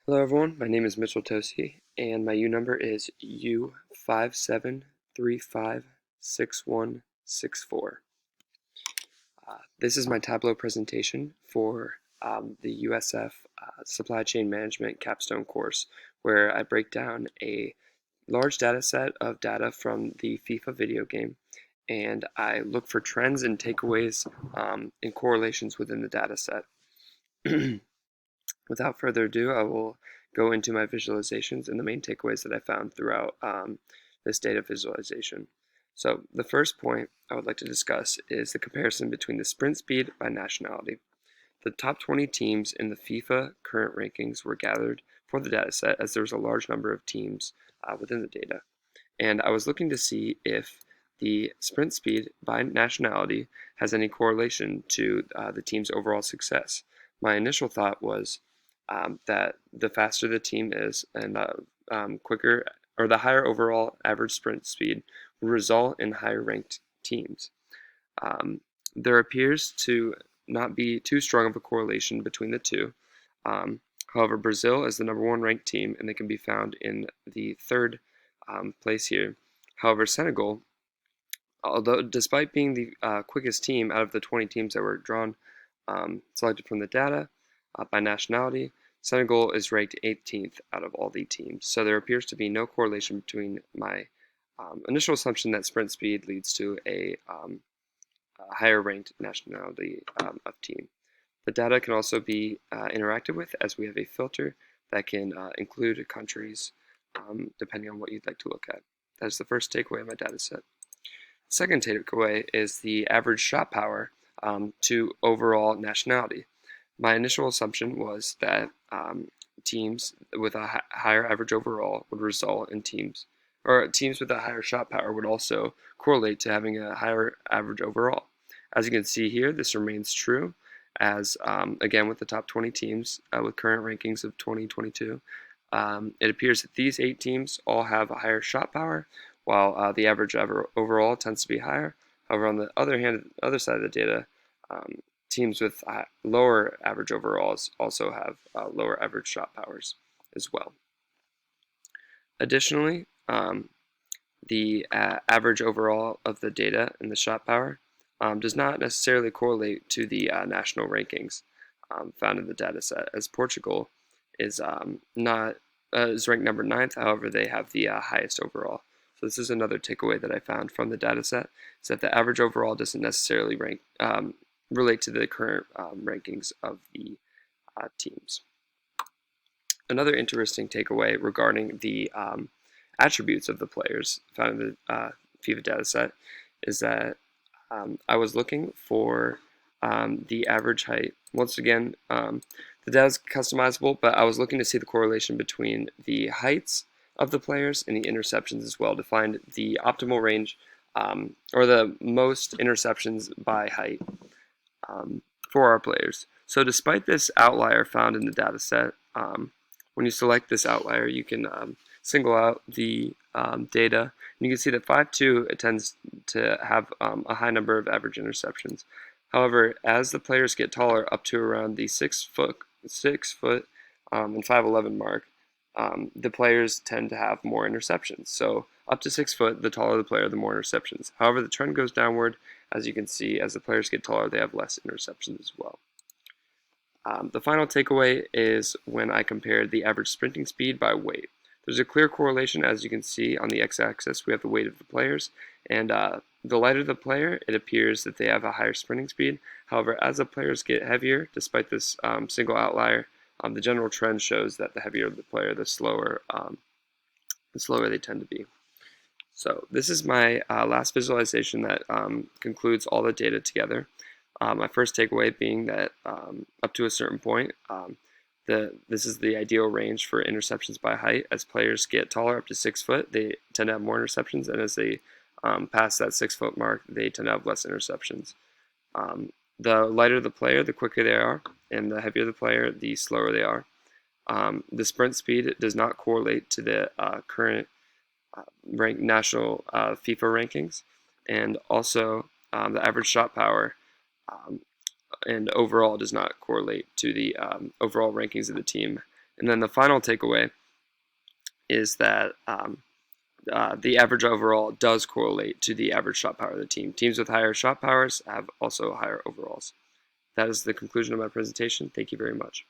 Hello everyone, my name is Mitchell Tosi, and my U number is U57356164. This is my Tableau presentation for the USF Supply Chain Management Capstone course, where I break down a large data set of data from the FIFA video game, and I look for trends and takeaways and correlations within the data set. Without further ado, I will go into my visualizations and the main takeaways that I found throughout this data visualization. So the first point I would like to discuss is the comparison between the sprint speed by nationality. The top 20 teams in the FIFA current rankings were gathered for the dataset, as there was a large number of teams within the data. And I was looking to see if the sprint speed by nationality has any correlation to the team's overall success. My initial thought was that the faster the team is and the quicker or the higher overall average sprint speed will result in higher ranked teams. There appears to not be too strong of a correlation between the two. However, Brazil is the #1 ranked team, and they can be found in the third place here. However, Senegal, although despite being the quickest team out of the 20 teams that were drawn selected from the data by nationality, Senegal is ranked 18th out of all the teams. So there appears to be no correlation between my initial assumption that sprint speed leads to a higher ranked nationality of team. The data can also be interacted with, as we have a filter that can include countries depending on what you'd like to look at. That's the first takeaway of my data set. The second takeaway is the average shot power to overall nationality. My initial assumption was that teams with a higher average overall would result in teams with a higher shot power would also correlate to having a higher average overall. As you can see here, this remains true, as again with the top 20 teams with current rankings of 2022, it appears that these 8 teams all have a higher shot power, while the average overall tends to be higher. However, on the other hand, the other side of the data, teams with lower average overalls also have lower average shot powers as well. Additionally, the average overall of the data and the shot power does not necessarily correlate to the national rankings found in the data set, as Portugal is not is ranked number 9th. However, they have the highest overall. So this is another takeaway that I found from the data set, is that the average overall doesn't necessarily relate to the current rankings of the teams. Another interesting takeaway regarding the attributes of the players found in the FIFA dataset is that I was looking for the average height. Once again, the data is customizable, but I was looking to see the correlation between the heights of the players and the interceptions as well to find the optimal range or the most interceptions by height for our players. So despite this outlier found in the data set, when you select this outlier, you can single out the data, and you can see that 5'2" it tends to have a high number of average interceptions. However, as the players get taller, up to around the 6 foot and 5'11" mark, the players tend to have more interceptions. So up to 6 foot, the taller the player, the more interceptions. However, the trend goes downward. As you can see, as the players get taller, they have less interceptions as well. The final takeaway is when I compared the average sprinting speed by weight. There's a clear correlation, as you can see on the x-axis. We have the weight of the players, and the lighter the player, it appears that they have a higher sprinting speed. However, as the players get heavier, despite this single outlier, the general trend shows that the heavier the player, the slower they tend to be. So this is my last visualization that concludes all the data together. My first takeaway being that up to a certain point, this is the ideal range for interceptions by height. As players get taller, up to 6 foot, they tend to have more interceptions, and as they pass that 6 foot mark, they tend to have less interceptions. The lighter the player, the quicker they are, and the heavier the player, the slower they are. The sprint speed does not correlate to the current national FIFA rankings, and also the average shot power and overall does not correlate to the overall rankings of the team, And then the final takeaway is that the average overall does correlate to the average shot power of the team. Teams with higher shot powers have also higher overalls. That is the conclusion of my presentation. Thank you very much.